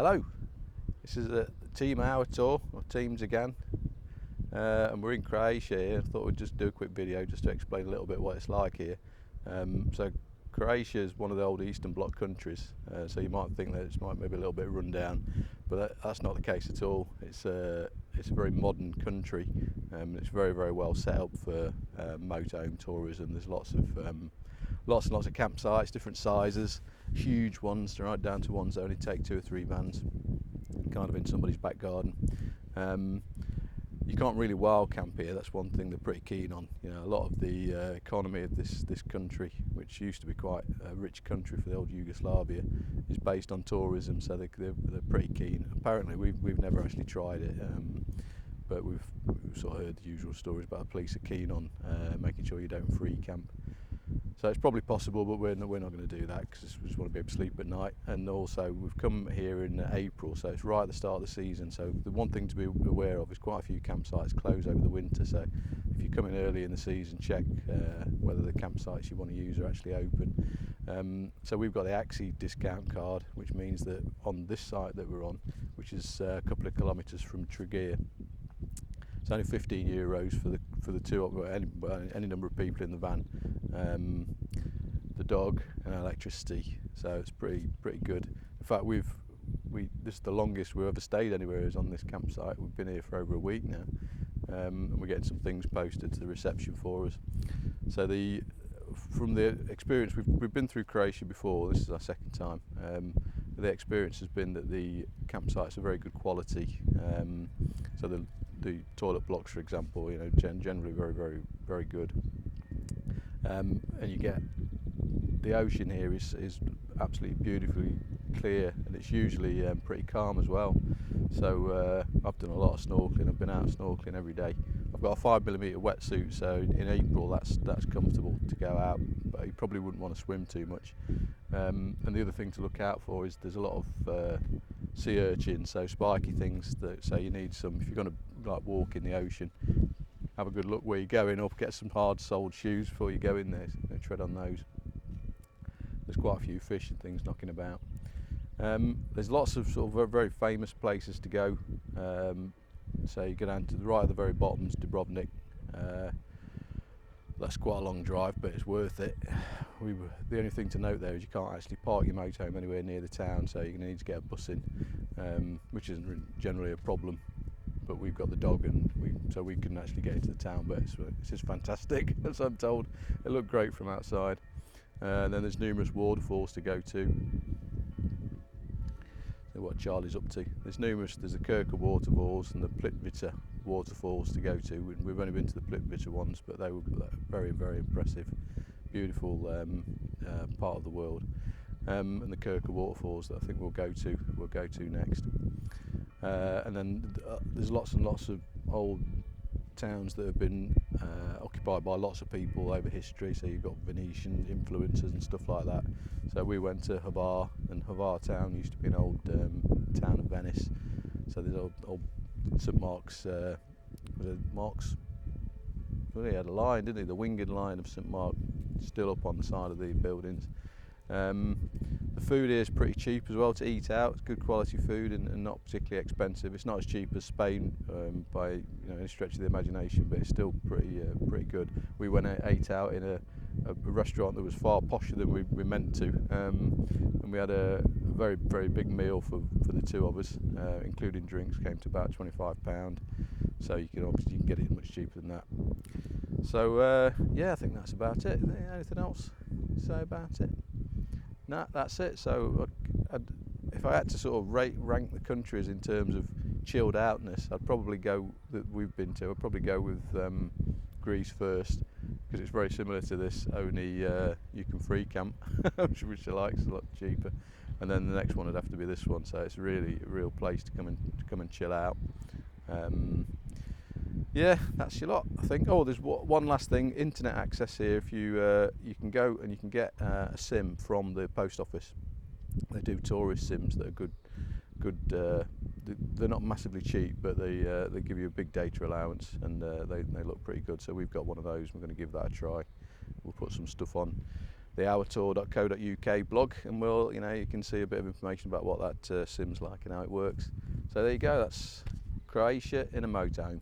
Hello, this is Team Ourtour, or Teams again, and we're in Croatia here. I thought we'd just do a quick video just to explain a little bit what it's like here. So Croatia is one of the old Eastern Bloc countries, so you might think that it might maybe a little bit run down, but that's not the case at all. It's a very modern country. It's very well set up for motorhome tourism. There's lots and lots of campsites, different sizes, huge ones, right down to ones that only take 2 or 3 vans, kind of in somebody's back garden. You can't really wild camp here. That's one thing they're pretty keen on. You know, a lot of the economy of this country, which used to be quite a rich country for the old Yugoslavia, is based on tourism. So they're pretty keen. Apparently, we've never actually tried it, but we've sort of heard the usual stories about the police are keen on making sure you don't free camp. So it's probably possible, but we're not going to do that because we just want to be able to sleep at night. And also, we've come here in April, so it's right at the start of the season. So the one thing to be aware of is quite a few campsites close over the winter. So if you come in early in the season, check whether the campsites you want to use are actually open. So we've got the Axi discount card, which means that on this site that we're on, which is a couple of kilometres from Tregear, it's only €15 for the two, any number of people in the van, the dog and electricity. So it's pretty good. In fact, this is the longest we've ever stayed anywhere is on this campsite. We've been here for over a week now, and we're getting some things posted to the reception for us. So from the experience, we've been through Croatia before. This is our second time. The experience has been that the campsites are very good quality. So the toilet blocks, for example, you know, generally very good. And you get the ocean here is absolutely beautifully clear, and it's usually pretty calm as well. So I've done a lot of snorkeling. I've been out snorkeling every day. I've got a 5mm wetsuit, so in April that's comfortable to go out, but you probably wouldn't want to swim too much. And the other thing to look out for is there's a lot of sea urchins, so spiky things that say you need some, if you're going to like walk in the ocean, have a good look where you're going up, get some hard-soled shoes before you go in there, so tread on those. There's quite a few fish and things knocking about. There's lots of sort of very famous places to go. So you go down to the right at the very bottom is Dubrovnik. That's quite a long drive, but it's worth it. The only thing to note there is you can't actually park your motorhome anywhere near the town, so you're going to need to get a bus in, which isn't generally a problem. But we've got the dog, and so we can actually get into the town. But it's just fantastic, as I'm told. It looked great from outside. And then there's numerous waterfalls to go to. So what Charlie's up to. There's the Kirker waterfalls and the Plitvice waterfalls to go to. We've only been to the Plitvice ones, but they were very impressive, beautiful part of the world. And the Kirker waterfalls that I think we'll go to next. And then there's lots and lots of old towns that have been occupied by lots of people over history, so you've got Venetian influences and stuff like that. So we went to Hvar, and Hvar town used to be an old town of Venice. So there's old St Mark's, was it Mark's? Well, he had a line, didn't he? The winged line of St Mark, still up on the side of the buildings. The food here is pretty cheap as well to eat out. It's good quality food and not particularly expensive. It's not as cheap as Spain by any stretch of the imagination, but it's still pretty good. We went and ate out in a restaurant that was far posher than we meant to, and we had a very big meal for the two of us, including drinks. Came to about £25. So you can get it much cheaper than that. So yeah, I think that's about it. Anything else to say about it? No, that's it. So if I had to sort of rank the countries in terms of chilled outness, I'd probably go with Greece first, because it's very similar to this, only you can free camp, which I like. It's a lot cheaper. And then the next one would have to be this one. So it's really a real place to come and chill out. Yeah, that's your lot, I think. Oh, there's one last thing: internet access here. If you can go and you can get a SIM from the post office. They do tourist SIMs that are good. They're not massively cheap, but they give you a big data allowance, and they look pretty good. So we've got one of those. We're going to give that a try. We'll put some stuff on. the Ourtour.co.uk blog, and we'll, you can see a bit of information about what that sim's like and how it works. So there you go, that's Croatia in a motorhome.